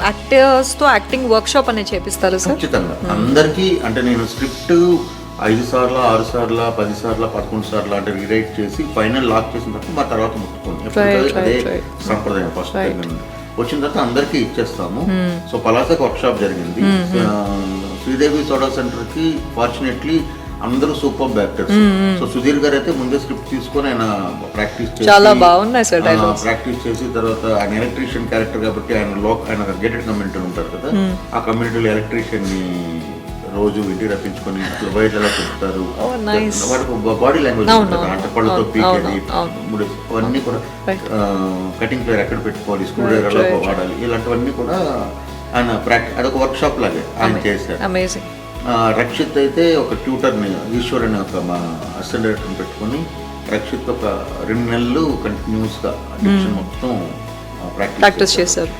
యాక్టర్స్తో acting workshop అనేది చేపిస్తారు sir? ఖచ్చితంగా అందరికీ. అంటే నేను స్క్రిప్ట్ 5 సార్లు 6 సార్లు 10 సార్లు 11 సార్లు అంటే రీరైట్ చేసి ఫైనల్ లాక్ చేసిన తర్వాత మా తర్వాత ముట్టుకోండి. అదే సంప్రదాయం. ఫస్ట్ వచ్చిన తర్వాత అందరికీ ఇచ్చేస్తాము. సో పలాసకి వర్క్షాప్ జరిగింది. శ్రీదేవి సోడా సెంటర్కి ఫార్చునేట్లీ అందరూ సూపర్ యాక్టర్స్. సో సుధీర్ గారు అయితే ముందే స్క్రిప్ట్ తీసుకొని ఆయన ప్రాక్టీస్ చేసి చాలా బాగున్నాయి సార్ డైలాగ్స్. ప్రాక్టీస్ చేసి తర్వాత ఆయన ఎలక్ట్రీషియన్ క్యారెక్టర్ కాబట్టి ఆయన గేటెడ్ కమ్యూనిటీ ఉంటారు కదా, ఆ కమ్యూనిటీలో ఎలక్ట్రీషియన్ ని రోజు ఇంటికి రప్పించుకొని వైట్ ఎలా పెడతారు, వాటికి బాడీ లాంగ్వేజ్ ఉంటుంది అంటే పళ్ళతో పీకేది, అవన్నీ కూడా కటింగ్ ప్లేయర్ ఎక్కడ పెట్టుకోవాలి, స్క్రూ డ్రైవర్ ఎలా వాడాలి, ఇలాంటివన్నీ కూడా ఆయన అదొక వర్క్ షాప్ లాగే ఆయన చేశారు. అమేజింగ్. రక్షిత్ అయితే ఒక ట్యూటర్ని ఈశ్వర్ అనే ఒక మా అసిస్టెంట్ డైరెక్టర్ని పెట్టుకొని రక్షిత్ ఒక 2 నెలలు కంటిన్యూస్గా డిక్షన్ మొత్తం ప్రాక్టీస్ చేశారు.